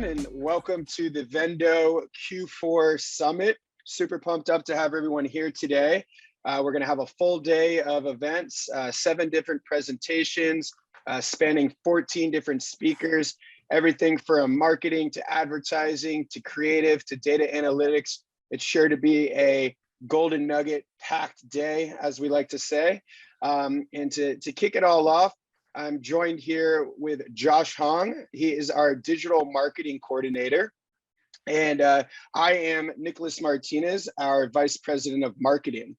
everyone, and welcome to the VENDO Q4 Summit. Super pumped up to have everyone here today. We're going to have a full day of events, 7 different presentations, spanning 14 different speakers, everything from marketing to advertising to creative to data analytics. It's sure to be a golden nugget packed day, as we like to say. And to kick it all off, I'm joined here with Josh Hong. He is our digital marketing coordinator. And I am Nicolas Martinez, our vice president of marketing.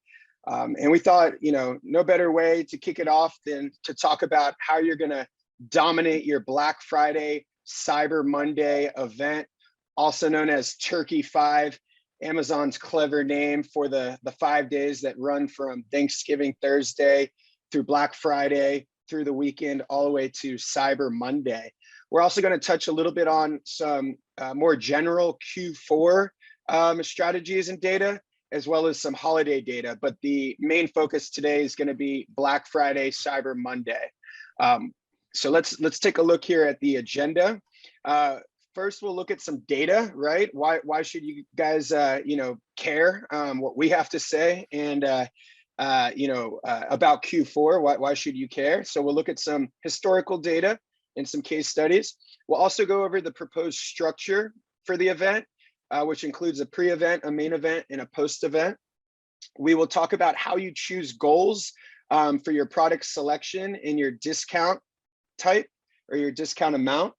And we thought, no better way to kick it off than to talk about how you're going to dominate your Black Friday, Cyber Monday event, also known as Turkey 5, Amazon's clever name for the 5 days that run from Thanksgiving Thursday through Black Friday, through the weekend, all the way to Cyber Monday. We're also going to touch a little bit on some more general Q4 strategies and data, as well as some holiday data. But the main focus today is going to be Black Friday, Cyber Monday. So let's take a look here at the agenda. First, we'll look at some data, right? Why should you guys, care what we have to say, and about Q4? Why should you care? So we'll look at some historical data and some case studies. We'll also go over the proposed structure for the event, which includes a pre-event, a main event, and a post-event. We will talk about how you choose goals for your product selection and your discount type or your discount amount.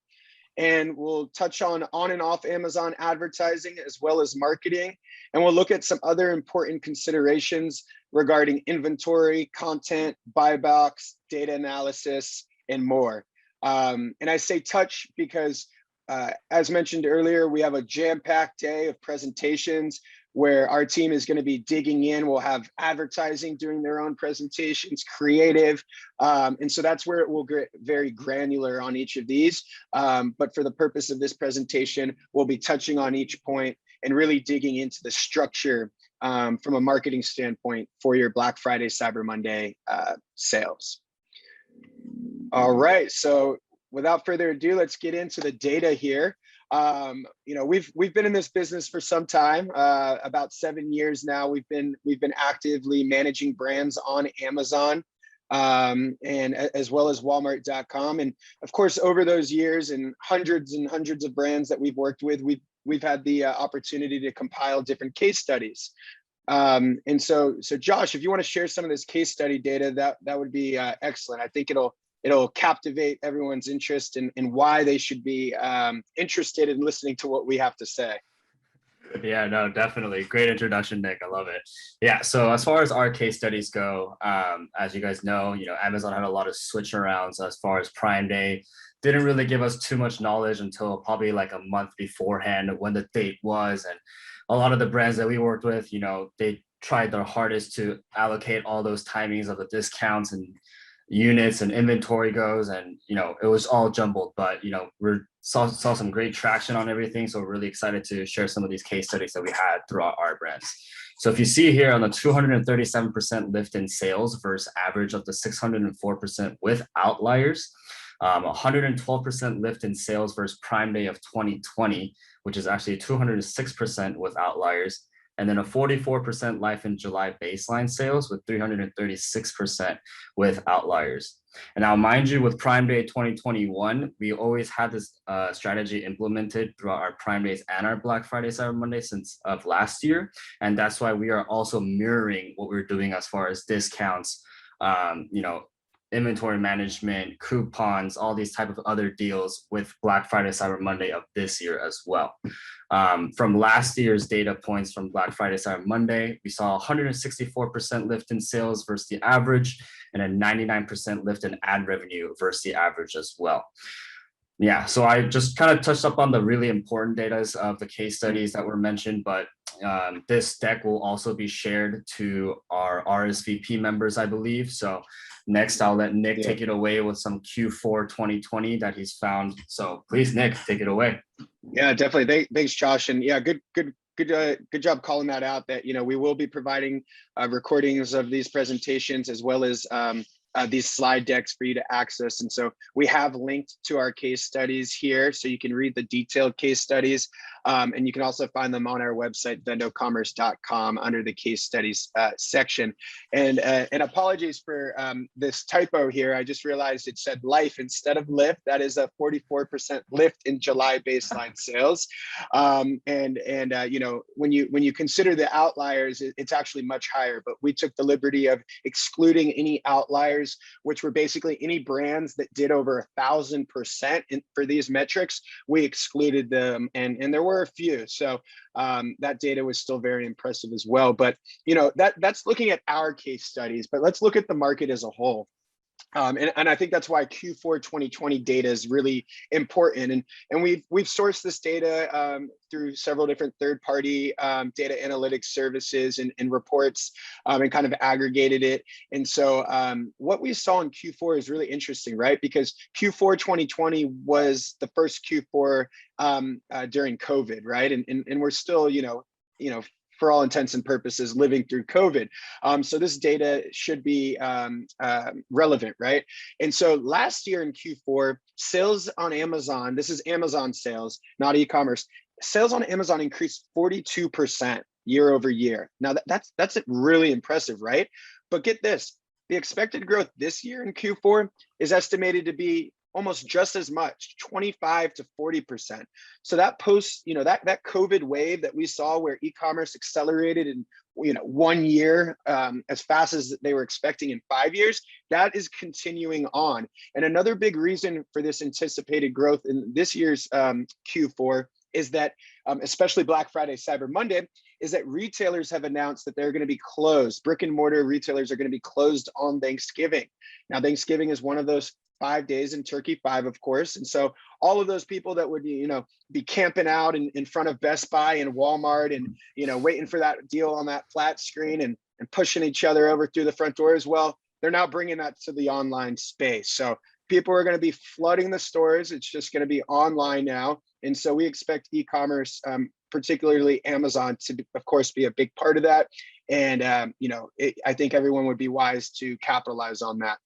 And we'll touch on and off Amazon advertising as well as marketing. And we'll look at some other important considerations regarding inventory, content, buy box, data analysis, and more. And I say touch because, as mentioned earlier, we have a jam-packed day of presentations where our team is going to be digging in. We'll have advertising doing their own presentations, creative. And so that's where it will get very granular on each of these. But for the purpose of this presentation, we'll be touching on each point and really digging into the structure from a marketing standpoint for your Black Friday, Cyber Monday sales. All right, so without further ado, let's get into the data here. We've been in this business for some time, about 7 years now. We've been actively managing brands on Amazon, and as well as Walmart.com. And of course, over those years and hundreds of brands that we've worked with, we've had the opportunity to compile different case studies. And so Josh, if you want to share some of this case study data, that would be excellent. I think it'll captivate everyone's interest in why they should be interested in listening to what we have to say. Yeah, no, definitely. Great introduction, Nick. I love it. Yeah, so as far as our case studies go, as you guys know, Amazon had a lot of switch arounds as far as Prime Day. Didn't really give us too much knowledge until probably like a month beforehand when the date was. And a lot of the brands that we worked with, they tried their hardest to allocate all those timings of the discounts and units and inventory goes, and it was all jumbled, but we saw some great traction on everything. So we're really excited to share some of these case studies that we had throughout our brands. So if you see here on the 237% lift in sales versus average of the 604% with outliers, 112% lift in sales versus Prime Day of 2020, which is actually 206% with outliers. And then a 44% life in July baseline sales with 336% with outliers. And now, mind you, with Prime Day 2021, we always had this strategy implemented throughout our Prime Days and our Black Friday, Cyber Monday since of last year. And that's why we are also mirroring what we're doing as far as discounts, inventory management, coupons, all these type of other deals with Black Friday, Cyber Monday of this year as well. From last year's data points from Black Friday, Cyber Monday, we saw 164% lift in sales versus the average, and a 99% lift in ad revenue versus the average as well. Yeah, so I just kind of touched up on the really important data of the case studies that were mentioned, but this deck will also be shared to our RSVP members, I believe. So next, I'll let Nick take it away with some Q4 2020 that he's found. So please, Nick, take it away. Yeah, definitely. Thanks, Josh. And yeah, good job calling that out. That we will be providing recordings of these presentations, as well as these slide decks for you to access. And so we have linked to our case studies here, so you can read the detailed case studies. And you can also find them on our website, vendocommerce.com, under the case studies section. And apologies for this typo here. I just realized it said life instead of lift. That is a 44% lift in July baseline sales. You know, when you consider the outliers, it's actually much higher. But we took the liberty of excluding any outliers, which were basically any brands that did over 1,000% for these metrics. We excluded them, and there were a few. So that data was still very impressive as well. But you know, that's looking at our case studies. But let's look at the market as a whole. And I think that's why Q4 2020 data is really important. And we've sourced this data through several different third-party data analytics services and reports, and kind of aggregated it. And so what we saw in Q4 is really interesting, right? Because Q4 2020 was the first Q4 during COVID, right? And we're still, you know, for all intents and purposes, living through COVID. So this data should be relevant, right? And so last year in Q4, sales on Amazon, this is Amazon sales, not e-commerce, sales on Amazon increased 42% year over year. Now that's really impressive, right? But get this, the expected growth this year in Q4 is estimated to be almost just as much, 25 to 40%. So that you know, that COVID wave that we saw where e-commerce accelerated in, you know, 1 year as fast as they were expecting in 5 years, that is continuing on. And another big reason for this anticipated growth in this year's Q4 is that, especially Black Friday, Cyber Monday, is that retailers have announced that they're going to be closed. Brick and mortar retailers are going to be closed on Thanksgiving. Now, Thanksgiving is one of those 5 days in Turkey, 5, of course. And so all of those people that would, you know, be camping out in front of Best Buy and Walmart and, you know, waiting for that deal on that flat screen and pushing each other over through the front door as well, they're now bringing that to the online space. So people are going to be flooding the stores. It's just going to be online now. And so we expect e-commerce, particularly Amazon, to, of course, be a big part of that. And, you know, I think everyone would be wise to capitalize on that.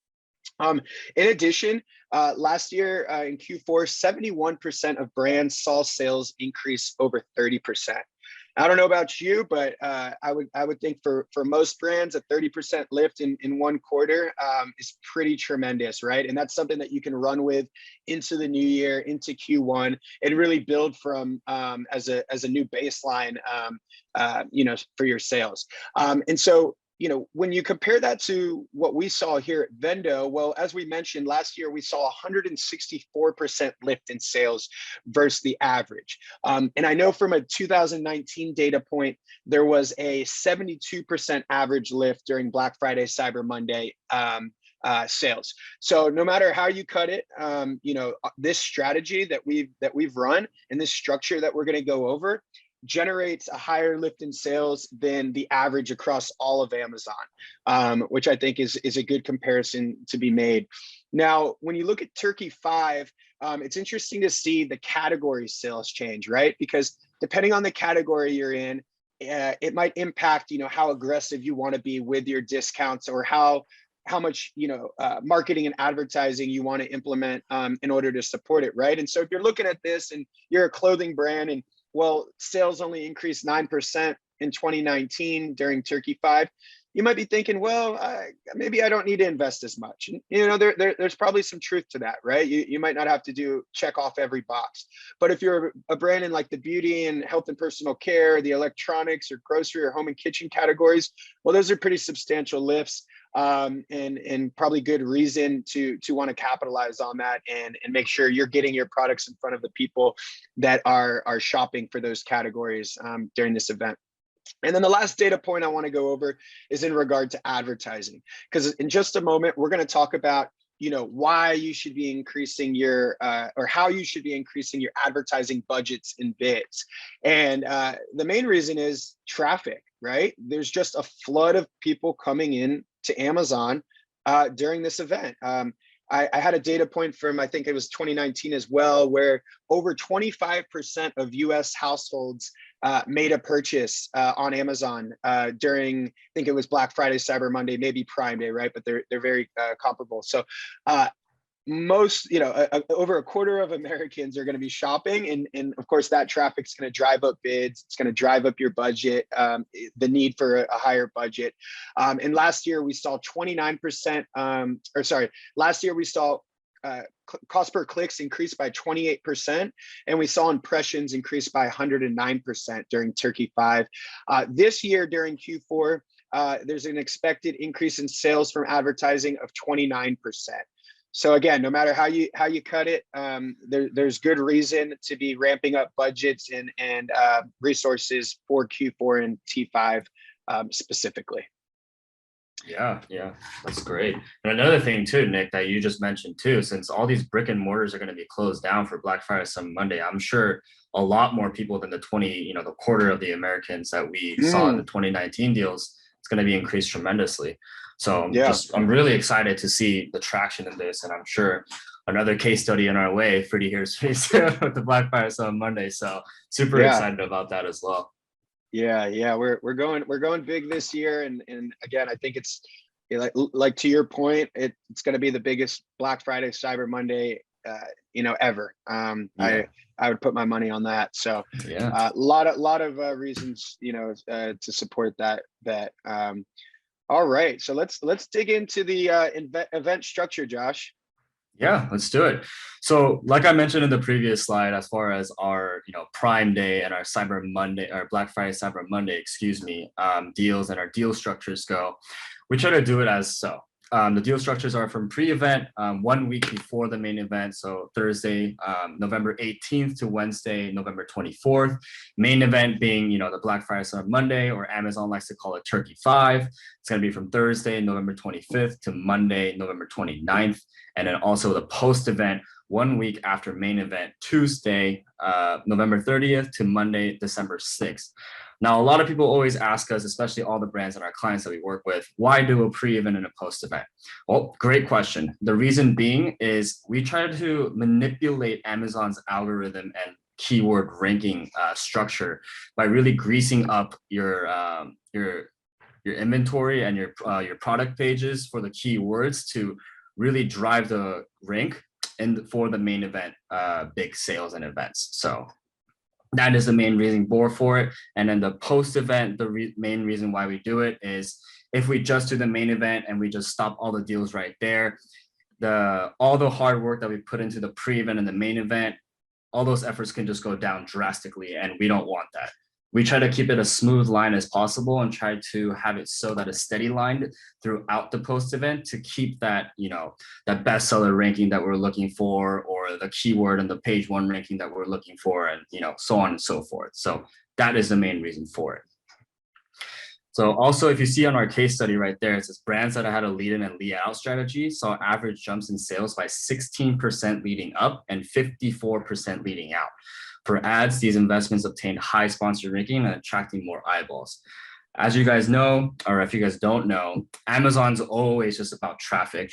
In addition, last year in Q4, 71% of brands saw sales increase over 30%. I don't know about you, but I would think for most brands, a 30% lift in 1 quarter is pretty tremendous, right? And that's something that you can run with into the new year, into Q1, and really build from as a new baseline, you know, for your sales. And so, you know, when you compare that to what we saw here at Vendo, well, as we mentioned last year, we saw 164% lift in sales versus the average. And I know from a 2019 data point, there was a 72% average lift during Black Friday, Cyber Monday sales. So no matter how you cut it, you know, this strategy that we've run and this structure that we're going to go over generates a higher lift in sales than the average across all of Amazon, which I think is a good comparison to be made. Now, when you look at Turkey 5, it's interesting to see the category sales change, right? Because depending on the category you're in, it might impact, you know, how aggressive you want to be with your discounts, or how much, you know, marketing and advertising you want to implement in order to support it, right? And so if you're looking at this and you're a clothing brand and, well, sales only increased 9% in 2019 during Turkey 5, you might be thinking, well, maybe I don't need to invest as much. And, you know, there's probably some truth to that, right? You might not have to check off every box. But if you're a brand in like the beauty and health and personal care, the electronics or grocery or home and kitchen categories, well, those are pretty substantial lifts. And probably good reason to want to capitalize on that and make sure you're getting your products in front of the people that are shopping for those categories during this event. And then the last data point I want to go over is in regard to advertising, because in just a moment we're going to talk about, you know, why you should be increasing your or how you should be increasing your advertising budgets and bids. And the main reason is traffic, right? There's just a flood of people coming in to Amazon during this event. I had a data point from, I think it was 2019 as well, where over 25% of US households made a purchase on Amazon during, I think it was Black Friday, Cyber Monday, maybe Prime Day, right? But they're very comparable. So most, over a quarter of Americans are going to be shopping, and of course that traffic's going to drive up bids. It's going to drive up your budget, the need for a higher budget. And last year we saw 29%, last year we saw cost per clicks increase by 28%, and we saw impressions increase by 109% during Turkey 5. This year during Q4, there's an expected increase in sales from advertising of 29%. So again, no matter how you cut it, there's good reason to be ramping up budgets and resources for Q4 and T5 specifically. Yeah, that's great. And another thing too, Nick, that you just mentioned too, since all these brick and mortars are going to be closed down for Black Friday, Cyber Monday, I'm sure a lot more people than the quarter of the Americans that we saw in the 2019 deals, it's going to be increased tremendously. So I'm really excited to see the traction in this, and I'm sure another case study in our way pretty soon with the Black Friday Cyber Monday. So super excited about that as well. Yeah, we're going big this year, and again, I think it's like to your point, it's going to be the biggest Black Friday Cyber Monday ever. I would put my money on that. So a lot of reasons to support that bet. All right, so let's dig into the event structure, Josh. Yeah, let's do it. So like I mentioned in the previous slide, as far as our Prime Day and our Cyber Monday, or Black Friday Cyber Monday, deals and our deal structures go, we try to do it as so. The deal structures are from pre-event 1 week before the main event. So Thursday, November 18th to Wednesday, November 24th. Main event being, the Black Friday Cyber Monday, or Amazon likes to call it Turkey 5. It's going to be from Thursday, November 25th to Monday, November 29th. And then also the post-event 1 week after main event, Tuesday, November 30th to Monday, December 6th. Now, a lot of people always ask us, especially all the brands and our clients that we work with, why do a pre-event and a post-event? Well, great question. The reason being is we try to manipulate Amazon's algorithm and keyword ranking structure by really greasing up your inventory and your product pages for the keywords to really drive the rank and for the main event big sales and events. So that is the main reason for it. And then the post event, the main reason why we do it is if we just do the main event and we just stop all the deals right there, all the hard work that we put into the pre-event and the main event, all those efforts can just go down drastically, and we don't want that. We try to keep it a smooth line as possible and try to have it so that it's steady line throughout the post event to keep that, that bestseller ranking that we're looking for, or the keyword and the page one ranking that we're looking for, and, so on and so forth. So that is the main reason for it. So also, if you see on our case study right there, it says brands that had a lead in and lead out strategy saw average jumps in sales by 16% leading up and 54% leading out. For ads, these investments obtained high sponsored ranking and attracting more eyeballs. As you guys know, or if you guys don't know, Amazon's always just about traffic.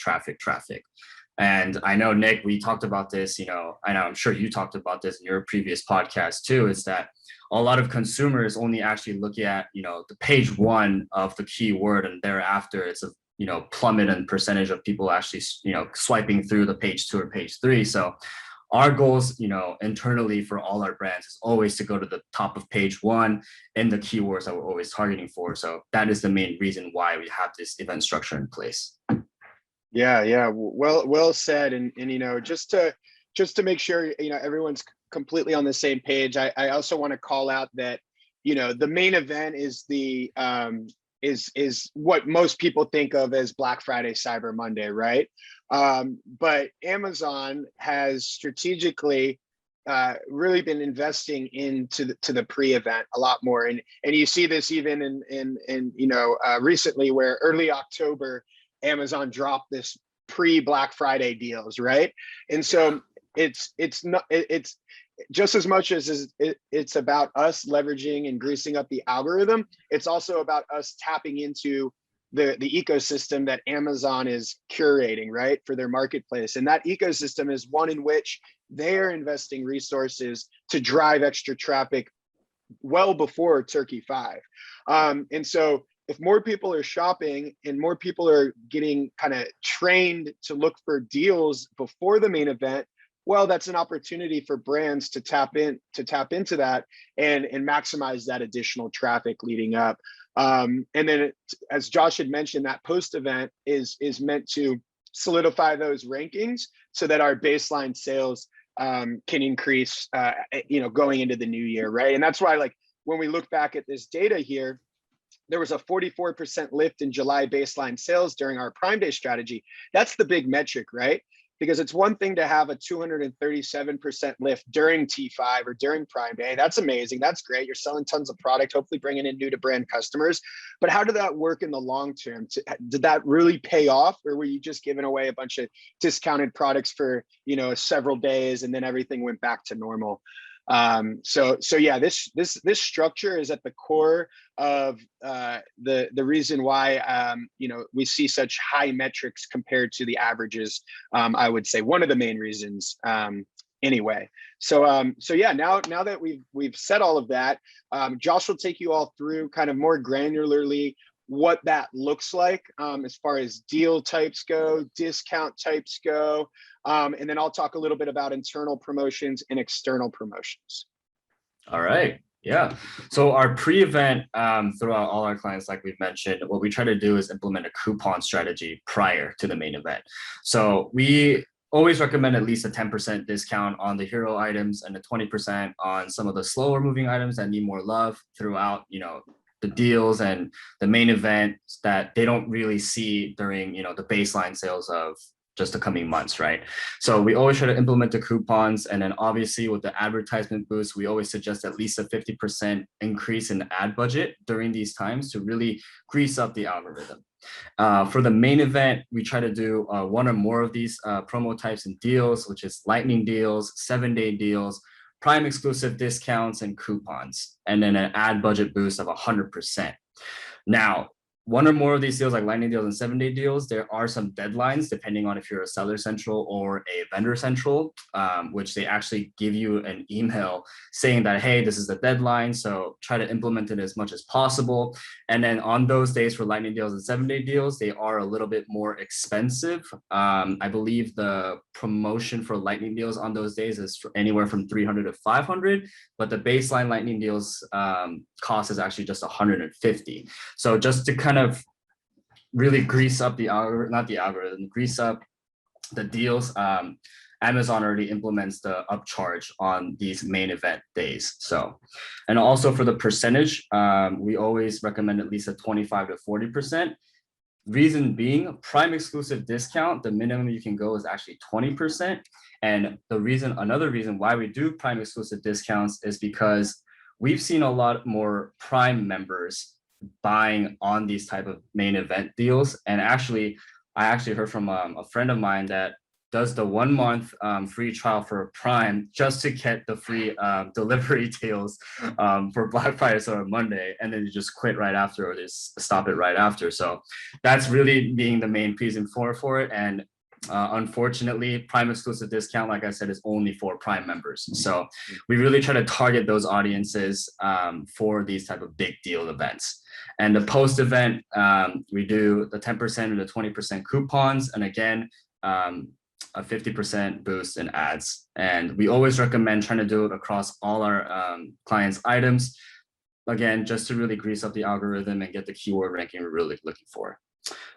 And I know, Nick, we talked about this, I know I'm sure you talked about this in your previous podcast too, is that a lot of consumers only actually look at, the page one of the keyword, and thereafter it's a, plummet in percentage of people actually, swiping through the page 2 or page 3. So our goals, internally for all our brands is always to go to the top of page 1 in the keywords that we're always targeting for. So that is the main reason why we have this event structure in place. Yeah. Well said. And just to make sure, everyone's completely on the same page. I also want to call out that, the main event is is what most people think of as Black Friday, Cyber Monday, right? But Amazon has strategically really been investing into the pre-event a lot more, and you see this even in recently, where early October Amazon dropped this pre-Black Friday deals, right? And so it's just as much as it's about us leveraging and greasing up the algorithm, it's also about us tapping into the ecosystem that Amazon is curating, right, for their marketplace. And that ecosystem is one in which they're investing resources to drive extra traffic well before Turkey 5. And so if more people are shopping and more people are getting kind of trained to look for deals before the main event, well, that's an opportunity for brands to tap into that and maximize that additional traffic leading up. And then, as Josh had mentioned, that post event is meant to solidify those rankings so that our baseline sales can increase, going into the new year, right? And that's why, like, when we look back at this data here, there was a 44% lift in July baseline sales during our Prime Day strategy. That's the big metric, right? Because it's one thing to have a 237% lift during T5 or during Prime Day. That's amazing. That's great. You're selling tons of product, hopefully bringing in new to brand customers. But how did that work in the long term? Did that really pay off, or were you just giving away a bunch of discounted products for, several days and then everything went back to normal? So yeah, this structure is at the core of the reason why we see such high metrics compared to the averages. I would say one of the main reasons anyway. So yeah, now that we've said all of that, Josh will take you all through kind of more granularly what that looks like as far as deal types go, discount types go. And then I'll talk a little bit about internal promotions and external promotions. All right. Yeah. So our pre-event throughout all our clients, like we've mentioned, what we try to do is implement a coupon strategy prior to the main event. So we always recommend at least a 10% discount on the hero items and a 20% on some of the slower moving items that need more love throughout, the deals and the main event that they don't really see during, the baseline sales of just the coming months, right? So we always try to implement the coupons. And then obviously with the advertisement boost, we always suggest at least a 50% increase in the ad budget during these times to really grease up the algorithm. For the main event, we try to do one or more of these promo types and deals, which is lightning deals, 7-day deals, Prime exclusive discounts and coupons, and then an ad budget boost of 100%. Now, one or more of these deals, like lightning deals and 7-day deals, there are some deadlines depending on if you're a seller central or a vendor central, which they actually give you an email saying that, hey, this is the deadline, so try to implement it as much as possible. And then on those days for lightning deals and 7-day deals, they are a little bit more expensive. I believe the promotion for lightning deals on those days is anywhere from $300 to $500, but the baseline lightning deals cost is actually just $150. So just to kind of really grease up the algorithm, not the algorithm, grease up the deals, Amazon already implements the upcharge on these main event days. So, and also for the percentage, we always recommend at least a 25 to 40%. Reason being, Prime exclusive discount, the minimum you can go is actually 20%. And another reason why we do Prime exclusive discounts is because we've seen a lot more Prime members buying on these type of main event deals. And I actually heard from a friend of mine that does the 1 month free trial for Prime just to get the free delivery deals for Black Friday or Monday, and then you just quit right after or just stop it right after. So that's really being the main reason for it. And unfortunately, Prime exclusive discount, like I said, is only for Prime members. So we really try to target those audiences for these type of big deal events. And the post event, we do the 10% and the 20% coupons. And again, a 50% boost in ads. And we always recommend trying to do it across all our clients' items. Again, just to really grease up the algorithm and get the keyword ranking we're really looking for.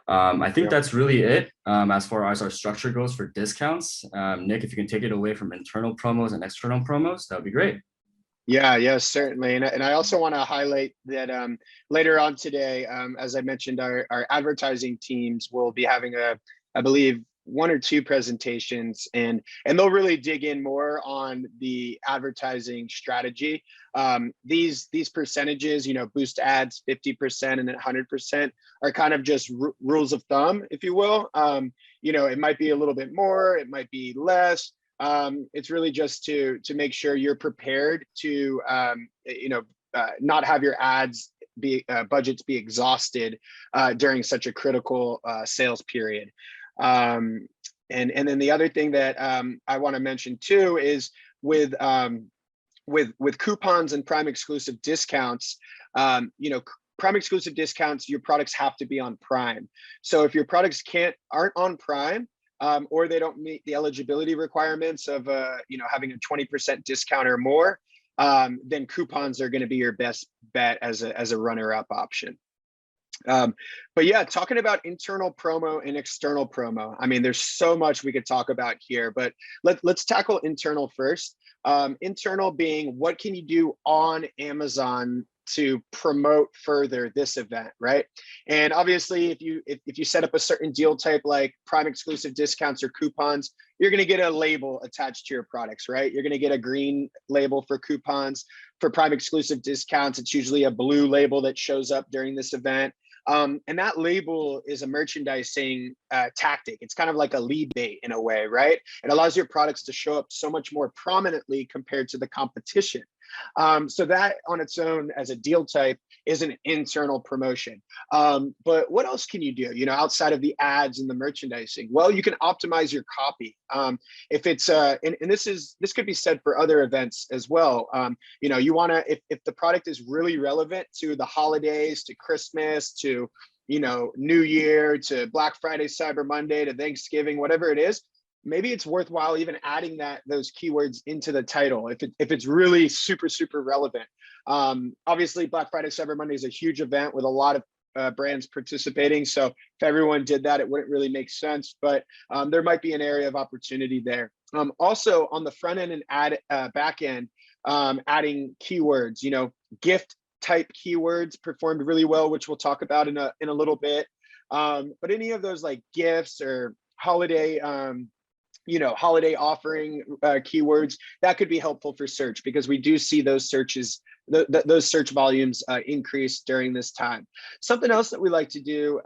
I think that's really it as far as our structure goes for discounts. Nick, if you can take it away from internal promos and external promos, that would be great. Yeah, certainly. And I also want to highlight that later on today, as I mentioned, our advertising teams will be having I believe, 1 or 2 presentations, and they'll really dig in more on the advertising strategy. These percentages, boost ads 50% and then 100% are kind of just rules of thumb, if you will. It might be a little bit more, it might be less. It's really just to make sure you're prepared to not have your ads budgets be exhausted during such a critical sales period. And then the other thing that I want to mention too is with coupons and Prime exclusive discounts, Prime exclusive discounts, your products have to be on Prime. So if your products aren't on Prime, or they don't meet the eligibility requirements of having a 20% discount or more, then coupons are going to be your best bet as a runner-up option. But yeah, talking about internal promo and external promo, I mean, there's so much we could talk about here, but let's tackle internal first. Internal being, what can you do on Amazon to promote further this event, right? And obviously, if you set up a certain deal type like Prime exclusive discounts or coupons, you're going to get a label attached to your products, right? You're going to get a green label for coupons. For Prime exclusive discounts, it's usually a blue label that shows up during this event. And that label is a merchandising tactic. It's kind of like a lead bait in a way, right? It allows your products to show up so much more prominently compared to the competition. So that on its own as a deal type is an internal promotion. But what else can you do, outside of the ads and the merchandising? Well, you can optimize your copy. If it's, and this could be said for other events as well. You want to, if the product is really relevant to the holidays, to Christmas, to, New Year, to Black Friday, Cyber Monday, to Thanksgiving, whatever it is, maybe it's worthwhile even adding those keywords into the title if it's really super, super relevant. Obviously, Black Friday, Cyber Monday is a huge event with a lot of brands participating. So if everyone did that, it wouldn't really make sense, but there might be an area of opportunity there. Also on the front end and back end, adding keywords, gift type keywords performed really well, which we'll talk about in a little bit. But any of those like gifts or holiday holiday offering keywords, that could be helpful for search, because we do see those searches, those search volumes increase during this time. Something else that we like to do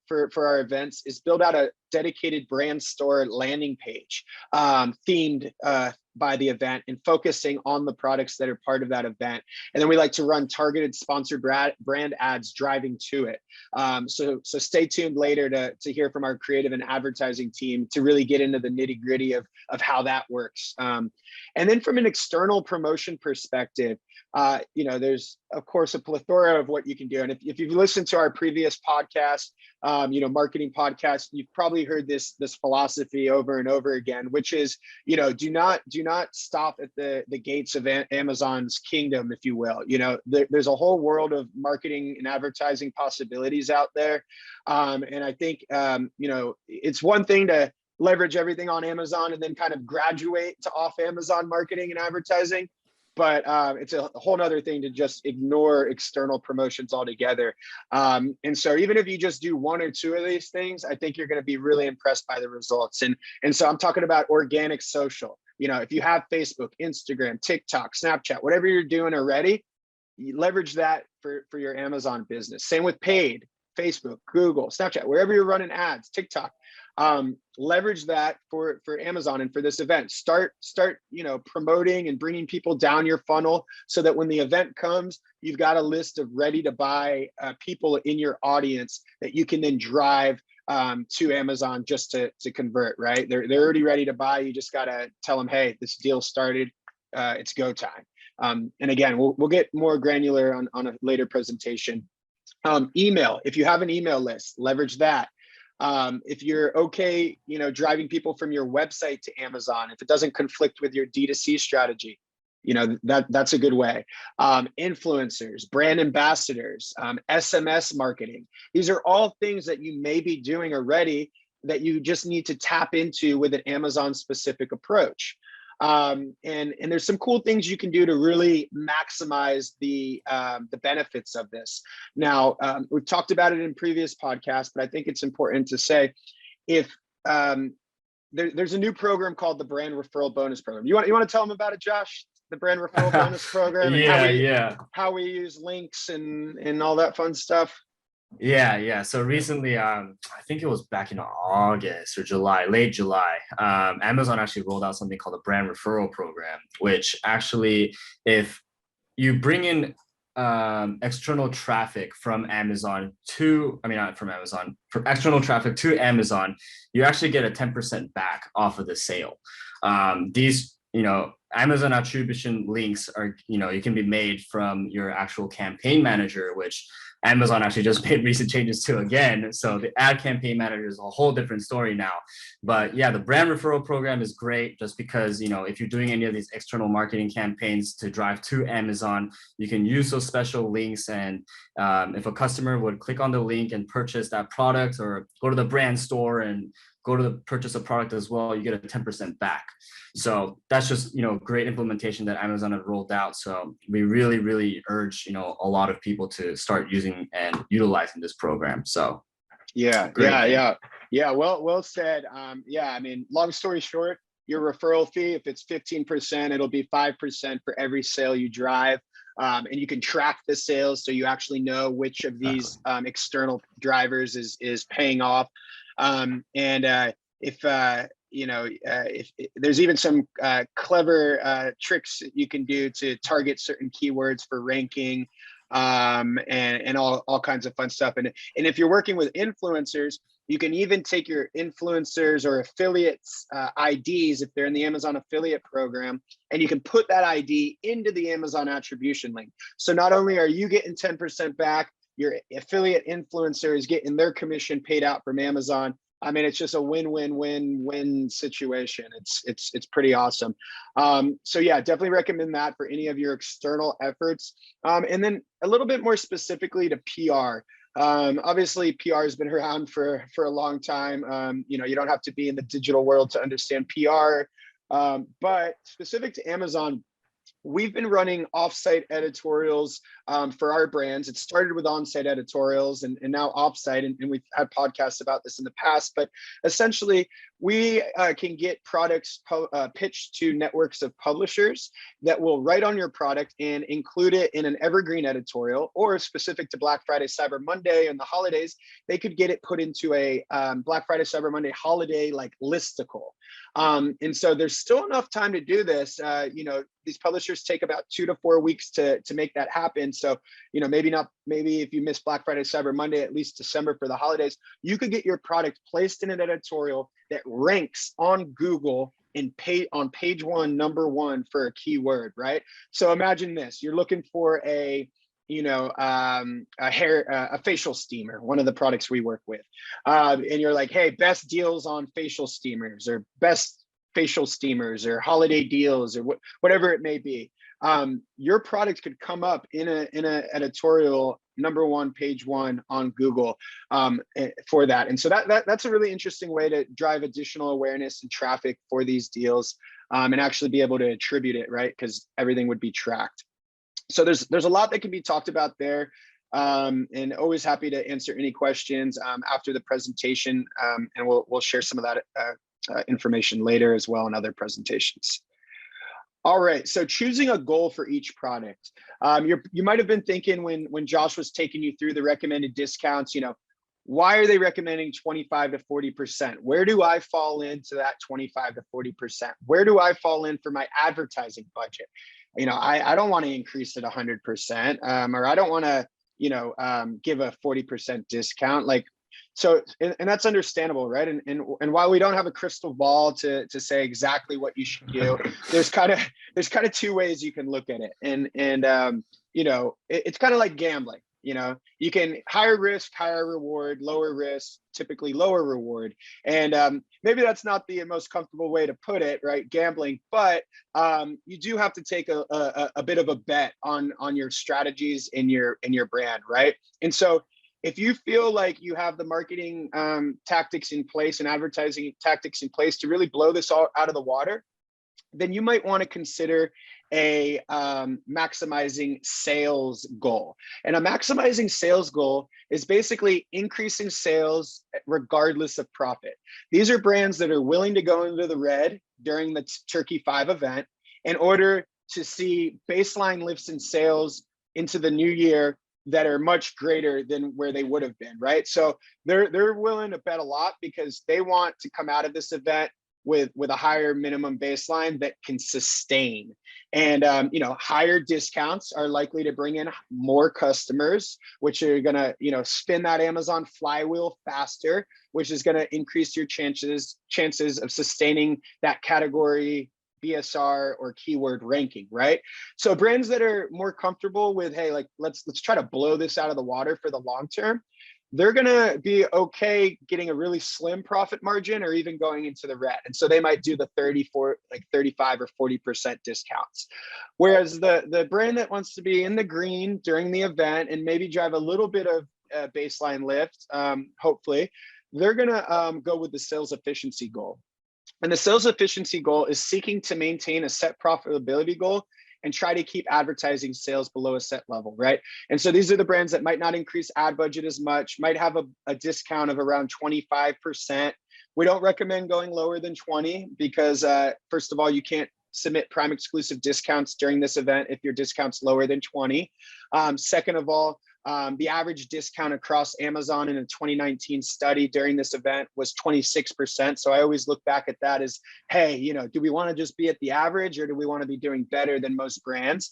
for our events is build out a dedicated brand store landing page themed by the event and focusing on the products that are part of that event. And then we like to run targeted sponsored brand ads driving to it. So stay tuned later to hear from our creative and advertising team to really get into the nitty-gritty of how that works. And then from an external promotion perspective, there's of course a plethora of what you can do. And if you've listened to our previous podcast, marketing podcast, you've probably heard this philosophy over and over again, which is, do not stop at the gates of Amazon's kingdom, if you will. There's a whole world of marketing and advertising possibilities out there. And I think, it's one thing to leverage everything on Amazon and then kind of graduate to off Amazon marketing and advertising. But it's a whole nother thing to just ignore external promotions altogether. And so even if you just do one or two of these things, I think you're going to be really impressed by the results. And so I'm talking about organic social. If you have Facebook, Instagram, TikTok, Snapchat, whatever you're doing already, you leverage that for your Amazon business. Same with paid, Facebook, Google, Snapchat, wherever you're running ads, TikTok. Leverage that for Amazon and for this event. Start promoting and bringing people down your funnel so that when the event comes, you've got a list of ready to buy people in your audience that you can then drive to Amazon just to convert, right? They're already ready to buy. You just got to tell them, hey, this deal started, it's go time. And again, we'll get more granular on a later presentation. Email, if you have an email list, leverage that. If you're okay, driving people from your website to Amazon, if it doesn't conflict with your D2C strategy, that's a good way. Influencers, brand ambassadors, SMS marketing. These are all things that you may be doing already that you just need to tap into with an Amazon specific approach. And there's some cool things you can do to really maximize the benefits of this. Now, we've talked about it in previous podcasts, but I think it's important to say, if there's a new program called the Brand Referral Bonus Program. You want to tell them about it, Josh? The Brand Referral Bonus Program, and how we use links and all that fun stuff. Yeah. So recently, I think it was back in August or July, late July, Amazon actually rolled out something called the Brand Referral Program, which actually, if you bring in external traffic from Amazon to, I mean, not from Amazon, for external traffic to Amazon, you actually get a 10% back off of the sale. These, Amazon attribution links are, you can be made from your actual campaign manager, which Amazon actually just made recent changes to again. So the ad campaign manager is a whole different story now. But yeah, the brand referral program is great just because, if you're doing any of these external marketing campaigns to drive to Amazon, you can use those special links. And if a customer would click on the link and purchase that product, or go to the brand store and go to the purchase a product as well, you get a 10% back. So that's just, great implementation that Amazon had rolled out. So we really, really urge, a lot of people to start using and utilizing this program. So yeah. Well said. I mean, long story short, your referral fee, if it's 15%, it'll be 5% for every sale you drive. And you can track the sales, so you actually know which of these external drivers is paying off. If there's even some clever tricks that you can do to target certain keywords for ranking, and all kinds of fun stuff. And if you're working with influencers, you can even take your influencers or affiliates IDs if they're in the Amazon affiliate program, and you can put that ID into the Amazon attribution link. So not only are you getting 10% back, your affiliate influencer is getting their commission paid out from Amazon. I mean, it's just a win-win-win-win situation. It's pretty awesome. So yeah, definitely recommend that for any of your external efforts. And then a little bit more specifically to PR. Obviously, PR has been around for a long time. You don't have to be in the digital world to understand PR. But specific to Amazon, we've been running offsite editorials for our brands. It started with on-site editorials and now offsite, and we've had podcasts about this in the past. But essentially, we can get products pitched to networks of publishers that will write on your product and include it in an evergreen editorial, or specific to Black Friday, Cyber Monday, and the holidays, they could get it put into a Black Friday, Cyber Monday holiday like listicle. And so there's still enough time to do this. These publishers take about 2 to 4 weeks to make that happen. So, maybe if you miss Black Friday, Cyber Monday, at least December for the holidays, you could get your product placed in an editorial that ranks on Google and on page 1, number 1 for a keyword, right? So imagine this: you're looking for a facial steamer, one of the products we work with, and you're like, hey, best deals on facial steamers, or best facial steamers, or holiday deals, or whatever it may be. Your product could come up in a editorial number 1, page 1 on Google for that. And so that's a really interesting way to drive additional awareness and traffic for these deals, and actually be able to attribute it, right? Because everything would be tracked. So there's a lot that can be talked about there, and always happy to answer any questions after the presentation, and we'll share some of that information later as well in other presentations. All right, so choosing a goal for each product. You might have been thinking when Josh was taking you through the recommended discounts, why are they recommending 25 to 40%? Where do I fall into that 25 to 40%? Where do I fall in for my advertising budget? I don't want to increase it 100%, or I don't want to, give a 40% discount. So, and that's understandable, right? And while we don't have a crystal ball to say exactly what you should do, there's kind of 2 ways you can look at it. And it's kind of like gambling. You can higher risk, higher reward, lower risk, typically lower reward. And maybe that's not the most comfortable way to put it, right? Gambling, but you do have to take a bit of a bet on your strategies in your brand, right? And so if you feel like you have the marketing tactics in place and advertising tactics in place to really blow this all out of the water, then you might want to consider a maximizing sales goal. And a maximizing sales goal is basically increasing sales regardless of profit. These are brands that are willing to go into the red during the Turkey 5 event in order to see baseline lifts in sales into the new year that are much greater than where they would have been, right? So they're willing to bet a lot because they want to come out of this event with a higher minimum baseline that can sustain. And higher discounts are likely to bring in more customers, which are going to spin that Amazon flywheel faster, which is going to increase your chances of sustaining that category BSR or keyword ranking, right? So brands that are more comfortable with, hey, like let's try to blow this out of the water for the long term, they're gonna be okay getting a really slim profit margin or even going into the red. And so they might do the 34, like 35 or 40% discounts. Whereas the brand that wants to be in the green during the event and maybe drive a little bit of baseline lift, hopefully, they're gonna go with the sales efficiency goal. And the sales efficiency goal is seeking to maintain a set profitability goal and try to keep advertising sales below a set level, right? And so these are the brands that might not increase ad budget as much, might have a discount of around 25%. We don't recommend going lower than 20 because first of all, you can't submit Prime exclusive discounts during this event if your discount's lower than 20. Second of all, the average discount across Amazon in a 2019 study during this event was 26%. So I always look back at that as, hey, do we want to just be at the average or do we want to be doing better than most brands?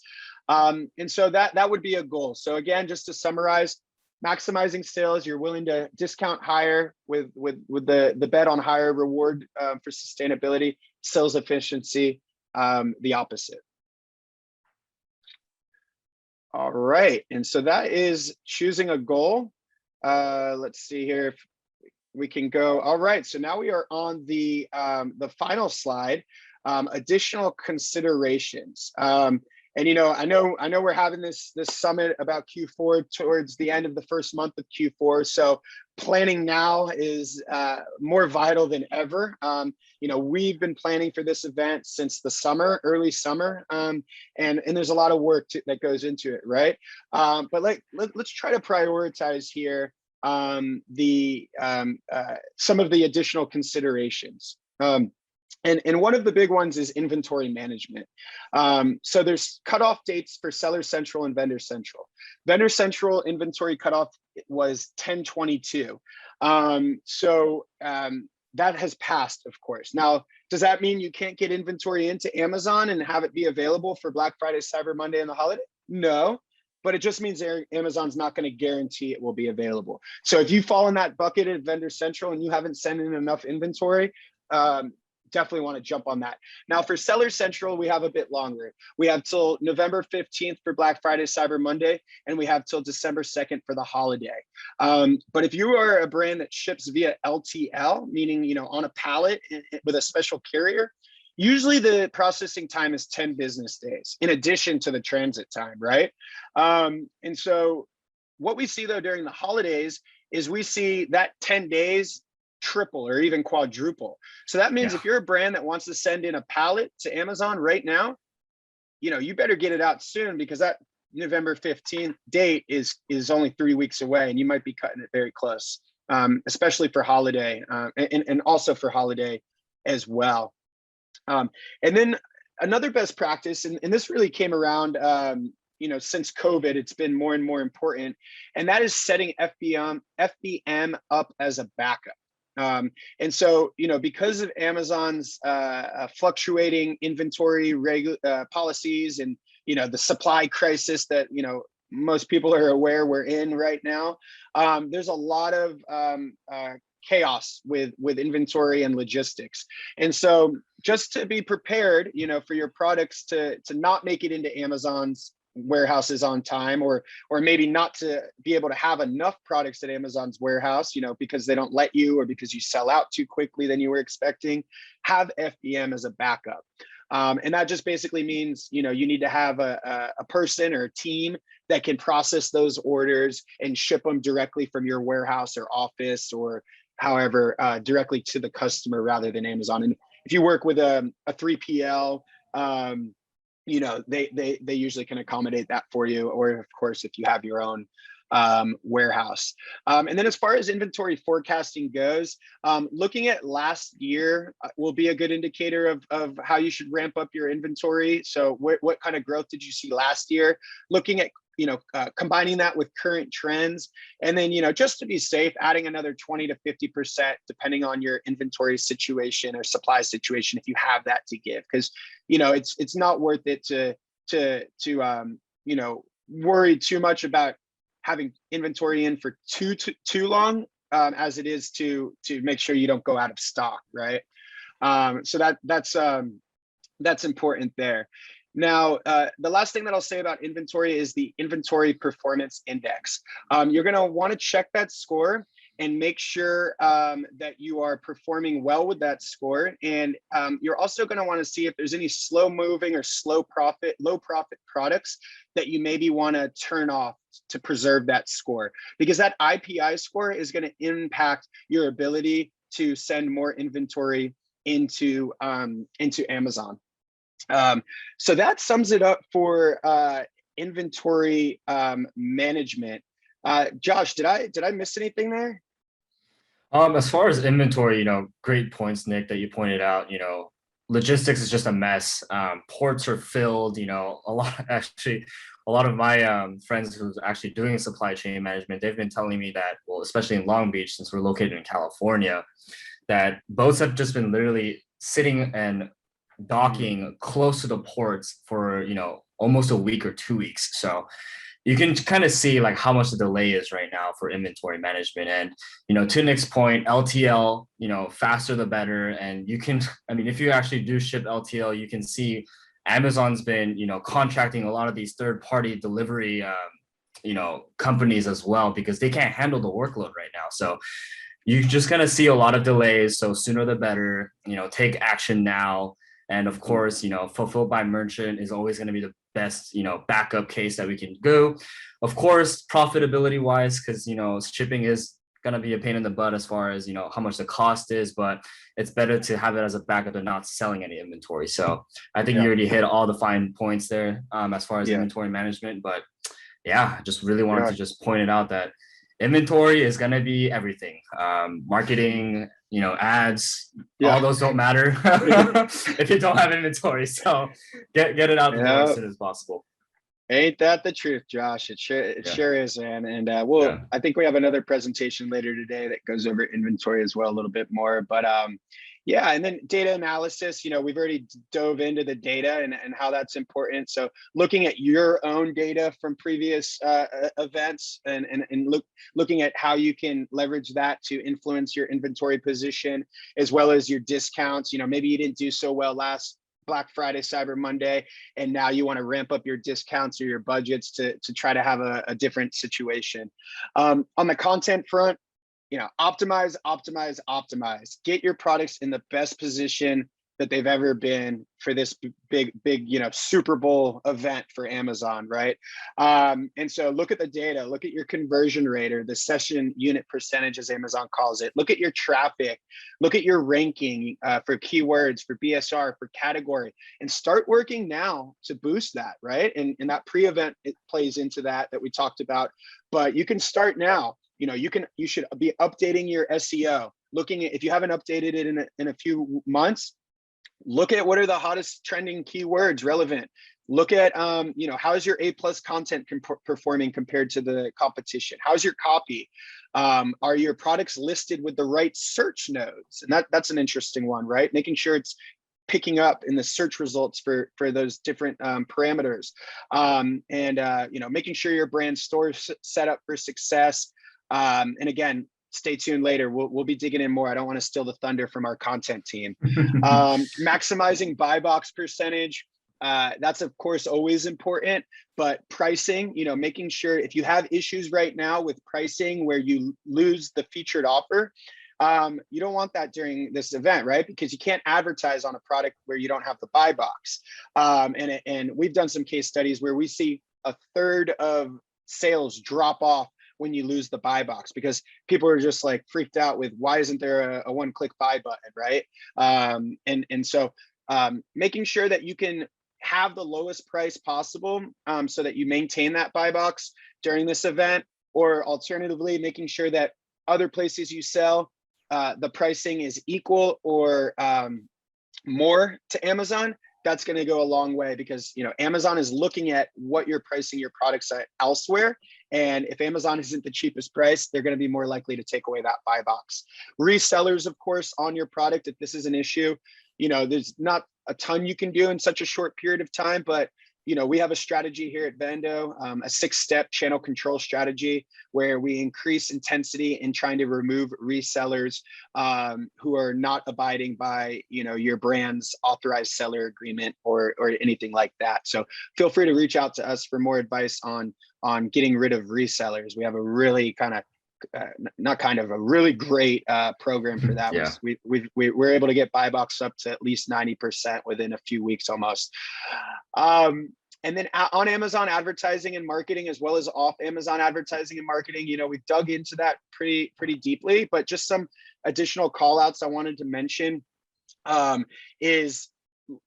And so that would be a goal. So again, just to summarize, maximizing sales, you're willing to discount higher with the bet on higher reward for sustainability, sales efficiency, the opposite. All right, and so that is choosing a goal. Let's see here if we can go. All right, so now we are on the final slide, additional considerations. And I know we're having this summit about Q4 towards the end of the first month of Q4. So planning now is more vital than ever. We've been planning for this event since the summer, early summer, and there's a lot of work that goes into it, right? But let's try to prioritize here some of the additional considerations. And one of the big ones is inventory management. So there's cutoff dates for Seller Central and Vendor Central. Vendor Central inventory cutoff was 10/22. That has passed, of course. Now, does that mean you can't get inventory into Amazon and have it be available for Black Friday, Cyber Monday, and the holiday? No, but it just means Amazon's not going to guarantee it will be available. So if you fall in that bucket at Vendor Central and you haven't sent in enough inventory, definitely want to jump on that. Now for Seller Central, we have a bit longer. We have till November 15th for Black Friday, Cyber Monday, and we have till December 2nd for the holiday. But if you are a brand that ships via LTL, meaning on a pallet with a special carrier, usually the processing time is 10 business days in addition to the transit time, right? And so what we see though during the holidays is we see that 10 days triple or even quadruple. So that means if you're a brand that wants to send in a pallet to Amazon right now, you better get it out soon because that November 15th date is only 3 weeks away and you might be cutting it very close, especially for holiday and also for holiday as well. And then another best practice, and this really came around since COVID, it's been more and more important, and that is setting FBM up as a backup. And so, because of Amazon's fluctuating inventory policies and, the supply crisis that, most people are aware we're in right now, there's a lot of chaos with inventory and logistics. And so just to be prepared, for your products to not make it into Amazon's warehouses on time, or maybe not to be able to have enough products at Amazon's warehouse, because they don't let you or because you sell out too quickly than you were expecting, have FBM as a backup. And that just basically means, you need to have a person or a team that can process those orders and ship them directly from your warehouse or office or however, directly to the customer rather than Amazon. And if you work with a 3PL, they usually can accommodate that for you, or of course, if you have your own warehouse. And then as far as inventory forecasting goes, looking at last year will be a good indicator of how you should ramp up your inventory. So what kind of growth did you see last year? Looking at combining that with current trends, and then, just to be safe, adding another 20 to 50%, depending on your inventory situation or supply situation, if you have that to give, because, it's not worth it to worry too much about having inventory in for too long, as it is to make sure you don't go out of stock, right? So that's important there. Now, the last thing that I'll say about inventory is the inventory performance index. You're going to want to check that score and make sure that you are performing well with that score. And you're also going to want to see if there's any slow moving or low profit products that you maybe want to turn off to preserve that score, because that IPI score is going to impact your ability to send more inventory into Amazon. So that sums it up for inventory management. Josh, did I miss anything there? As far as inventory, great points, Nick, that you pointed out. Logistics is just a mess. Ports are filled. A lot of my friends who's actually doing supply chain management, they've been telling me that, well, especially in Long Beach, since we're located in California, that boats have just been literally sitting and docking close to the ports for almost a week or 2 weeks. So you can kind of see like how much the delay is right now for inventory management. And to Nick's point, LTL, faster the better. And if you actually do ship LTL, you can see Amazon's been contracting a lot of these third-party delivery companies as well, because they can't handle the workload right now. So you're just gonna see a lot of delays. So sooner the better. Take action now. And of course, fulfilled by merchant is always going to be the best, backup case that we can go. Of course, profitability wise, because, shipping is going to be a pain in the butt as far as, how much the cost is, but it's better to have it as a backup than not selling any inventory. So I think you already hit all the fine points there as far as inventory management. But yeah, I just really wanted to just point it out that inventory is going to be everything. Marketing, ads, all those don't matter if you don't have inventory. So get it out the door as soon as possible. Ain't that the truth, Josh? It sure is, man. And I think we have another presentation later today that goes over inventory as well a little bit more. But and then data analysis, we've already dove into the data and how that's important. So looking at your own data from previous events and looking at how you can leverage that to influence your inventory position, as well as your discounts. Maybe you didn't do so well last Black Friday, Cyber Monday, and now you want to ramp up your discounts or your budgets to try to have a different situation. On the content front, optimize. Get your products in the best position that they've ever been for this big, Super Bowl event for Amazon, right? And so look at the data, look at your conversion rate, or the session unit percentage, as Amazon calls it. Look at your traffic, look at your ranking for keywords, for BSR, for category, and start working now to boost that, right? And that pre-event, it plays into that we talked about, but you can start now. You should be updating your SEO. Looking at, if you haven't updated it in a few months, look at what are the hottest trending keywords relevant. Look at, how's your A+ content performing compared to the competition? How's your copy? Are your products listed with the right search nodes? And that's an interesting one, right? Making sure it's picking up in the search results for those different parameters. Making sure your brand store is set up for success. And again, stay tuned later. We'll be digging in more. I don't want to steal the thunder from our content team. Maximizing buy box percentage. That's of course always important, but pricing, making sure if you have issues right now with pricing where you lose the featured offer, you don't want that during this event, right? Because you can't advertise on a product where you don't have the buy box. And we've done some case studies where we see a third of sales drop off when you lose the buy box, because people are just like freaked out with, why isn't there a one-click buy button, right? So making sure that you can have the lowest price possible so that you maintain that buy box during this event, or alternatively, making sure that other places you sell, the pricing is equal or more to Amazon, that's going to go a long way, because Amazon is looking at what you're pricing your products at elsewhere. And if Amazon isn't the cheapest price, they're going to be more likely to take away that buy box. Resellers, of course, on your product, if this is an issue, there's not a ton you can do in such a short period of time, but we have a strategy here at Vendo, a 6-step channel control strategy, where we increase intensity in trying to remove resellers who are not abiding by your brand's authorized seller agreement or anything like that. So feel free to reach out to us for more advice on getting rid of resellers. We have a really a really great program for that. Yeah. We're able to get buy box up to at least 90% within a few weeks almost. And then on Amazon advertising and marketing, as well as off Amazon advertising and marketing, we've dug into that pretty deeply, but just some additional call outs I wanted to mention is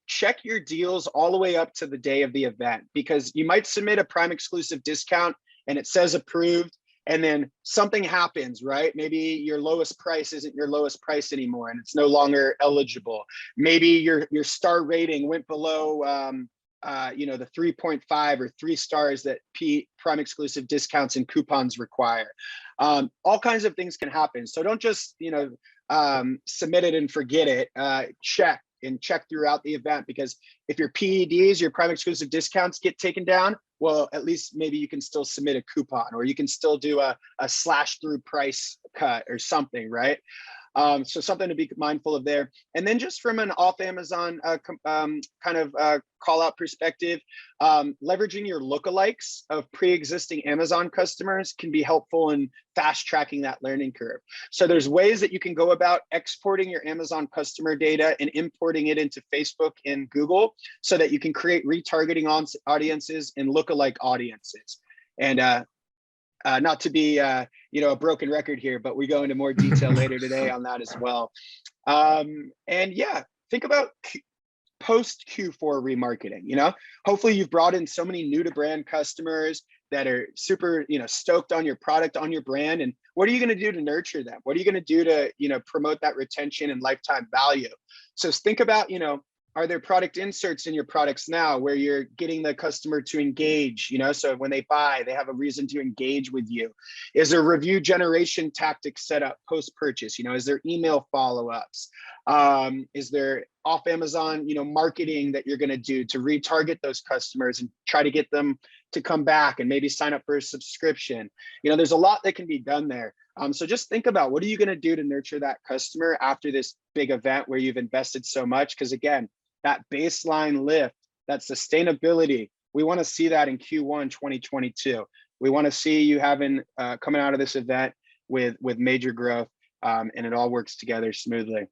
check your deals all the way up to the day of the event, because you might submit a Prime exclusive discount and it says approved, and then something happens, right? Maybe your lowest price isn't your lowest price anymore and it's no longer eligible. Maybe your star rating went below the 3.5 or 3 stars that Prime exclusive discounts and coupons require. All kinds of things can happen. So don't just, submit it and forget it. Check throughout the event, because if your PEDs, your Prime exclusive discounts, get taken down, well, at least maybe you can still submit a coupon, or you can still do a slash through price cut or something, right? So something to be mindful of there. And then just from an off Amazon call out perspective, leveraging your lookalikes of pre-existing Amazon customers can be helpful in fast tracking that learning curve. So there's ways that you can go about exporting your Amazon customer data and importing it into Facebook and Google, so that you can create retargeting audiences and lookalike audiences. And not to be a broken record here, but we go into more detail later today on that as well. And yeah, think about post Q4 remarketing. Hopefully you've brought in so many new to brand customers that are super stoked on your product, on your brand. And what are you going to do to nurture them? What are you going to do to promote that retention and lifetime value? So think about are there product inserts in your products now where you're getting the customer to engage, so when they buy, they have a reason to engage with you? Is there review generation tactics set up post-purchase? Is there email follow-ups? Is there off Amazon, marketing that you're going to do to retarget those customers and try to get them to come back and maybe sign up for a subscription? There's a lot that can be done there. So just think about, what are you going to do to nurture that customer after this big event where you've invested so much? Because again, that baseline lift, that sustainability, we want to see that in Q1 2022. We want to see you coming out of this event with major growth, and it all works together smoothly.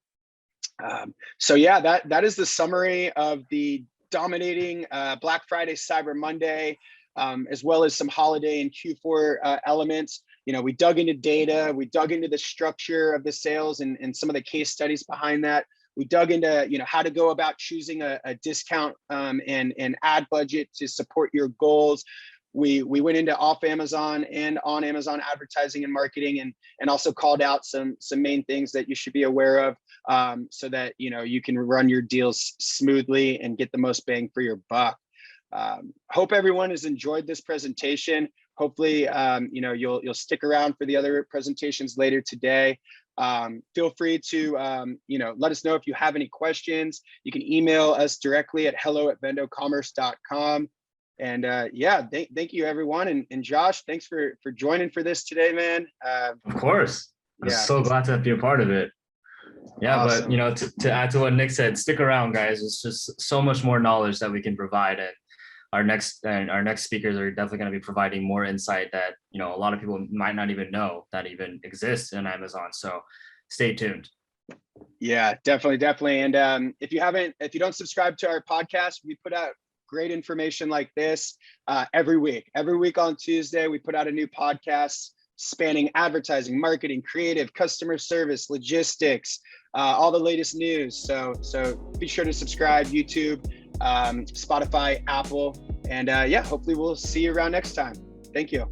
So yeah, that is the summary of the dominating Black Friday, Cyber Monday, as well as some holiday and Q4 elements. We dug into data, we dug into the structure of the sales and some of the case studies behind that. We dug into how to go about choosing a discount and ad budget to support your goals. We went into off Amazon and on Amazon advertising and marketing, and also called out some main things that you should be aware of, so that you can run your deals smoothly and get the most bang for your buck. Hope everyone has enjoyed this presentation. Hopefully, you'll stick around for the other presentations later today. Feel free to let us know if you have any questions. You can email us directly at hello@vendocommerce.com. And yeah, thank you everyone. And Josh, thanks for joining for this today, man. Of course. I'm so glad to be a part of it. Yeah, awesome. But to add to what Nick said, stick around, guys. It's just so much more knowledge that we can provide, and our next speakers are definitely going to be providing more insight that a lot of people might not even know that even exists in Amazon. So stay tuned. Yeah, definitely. And if you don't subscribe to our podcast, we put out great information like this every week. Every week on Tuesday, we put out a new podcast spanning advertising, marketing, creative, customer service, logistics, all the latest news. So be sure to subscribe, YouTube, Spotify, Apple, and yeah, hopefully we'll see you around next time. Thank you.